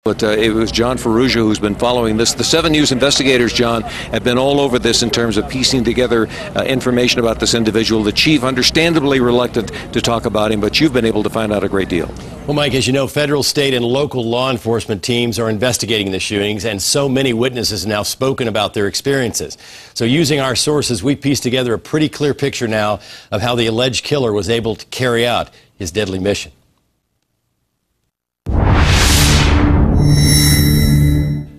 But it was John Ferrugia who's been following this. The 7 News investigators, John, have been all over this in terms of piecing together information about this individual. The chief, understandably reluctant to talk about him, but you've been able to find out a great deal. Well, Mike, as you know, federal, state, and local law enforcement teams are investigating the shootings, and so many witnesses have now spoken about their experiences. So using our sources, we pieced together a pretty clear picture now of how the alleged killer was able to carry out his deadly mission.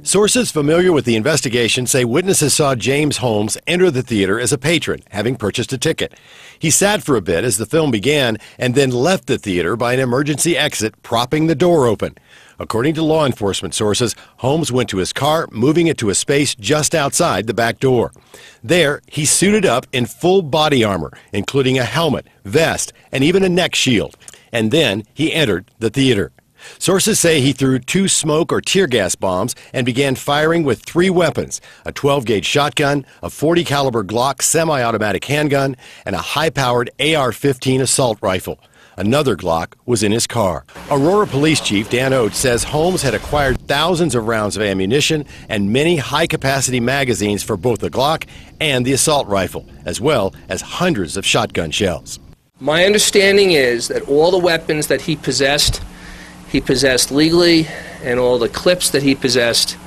Sources familiar with the investigation say witnesses saw James Holmes enter the theater as a patron, having purchased a ticket. He sat for a bit as the film began and then left the theater by an emergency exit, propping the door open. According to law enforcement sources, Holmes went to his car, moving it to a space just outside the back door. There, he suited up in full body armor, including a helmet, vest, and even a neck shield. And then he entered the theater. Sources say he threw 2 smoke or tear gas bombs and began firing with 3 weapons, a 12-gauge shotgun, a .40 caliber Glock semi-automatic handgun, and a high-powered AR-15 assault rifle. Another Glock was in his car. Aurora Police Chief Dan Oates says Holmes had acquired thousands of rounds of ammunition and many high-capacity magazines for both the Glock and the assault rifle, as well as hundreds of shotgun shells. My understanding is that all the weapons that he possessed legally, and all the clips that he possessed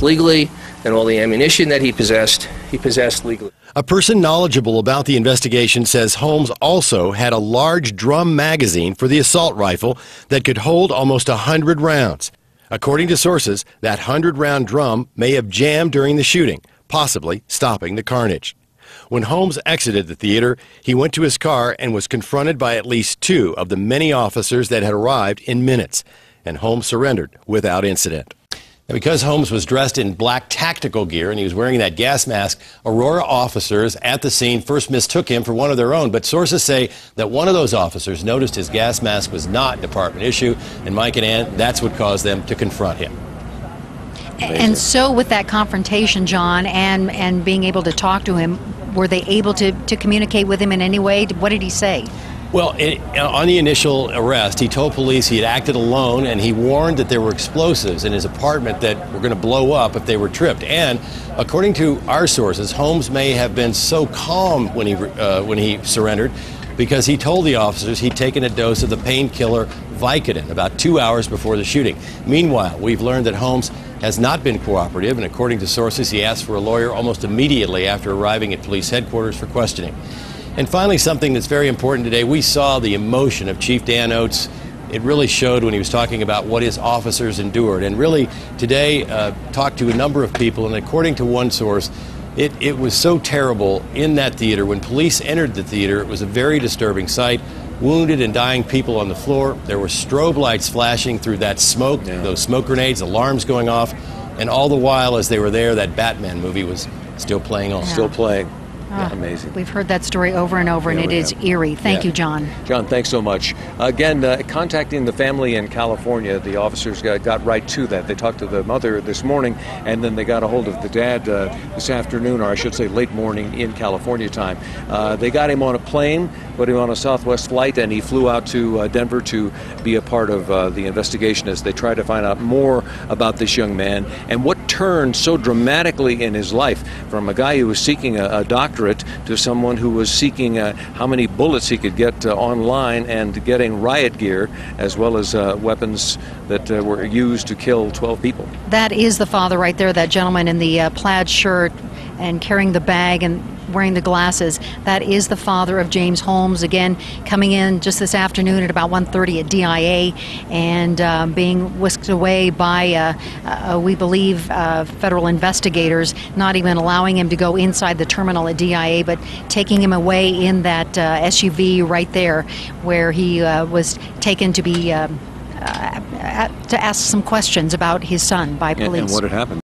legally, and all the ammunition that he possessed legally. A person knowledgeable about the investigation says Holmes also had a large drum magazine for the assault rifle that could hold almost 100 rounds. According to sources, that 100-round drum may have jammed during the shooting, possibly stopping the carnage. When Holmes exited the theater, he went to his car and was confronted by at least 2 of the many officers that had arrived in minutes, and Holmes surrendered without incident. Now, because Holmes was dressed in black tactical gear and he was wearing that gas mask, Aurora officers at the scene first mistook him for one of their own, but sources say that one of those officers noticed his gas mask was not department issue, and Mike and Ann, that's what caused them to confront him. And so with that confrontation, John, and being able to talk to him, were they able to communicate with him in any way? What did he say? Well, on the initial arrest, he told police he had acted alone, and he warned that there were explosives in his apartment that were going to blow up if they were tripped. And according to our sources, Holmes may have been so calm when he surrendered because he told the officers he'd taken a dose of the painkiller Vicodin about 2 hours before the shooting. Meanwhile, we've learned that Holmes has not been cooperative, and according to sources, he asked for a lawyer almost immediately after arriving at police headquarters for questioning. And finally, something that's very important today, we saw the emotion of Chief Dan Oates. It really showed when he was talking about what his officers endured. And really, today, talked to a number of people, and according to one source, it was so terrible in that theater. When police entered the theater, it was a very disturbing sight. Wounded and dying people on the floor. There were strobe lights flashing through that smoke, those smoke grenades, alarms going off, and all the while as they were there, that Batman movie was still playing on. Yeah. Still playing. Yeah, amazing. We've heard that story over and over, and it is eerie. Thank you, John. John, thanks so much. Again, contacting the family in California, the officers got right to that. They talked to the mother this morning, and then they got a hold of the dad this afternoon, or I should say late morning in California time. They got him on a plane, put him on a Southwest flight, and he flew out to Denver to be a part of the investigation as they try to find out more about this young man and what turned so dramatically in his life from a guy who was seeking a doctorate to someone who was seeking how many bullets he could get online and getting riot gear as well as weapons that were used to kill 12 people. That is the father right there, that gentleman in the plaid shirt and carrying the bag and wearing the glasses. That is the father of James Holmes, again coming in just this afternoon at about 1:30 at DIA and being whisked away by we believe federal investigators, not even allowing him to go inside the terminal at DIA, but taking him away in that SUV right there where he was taken to be to ask some questions about his son by police. And what had happened?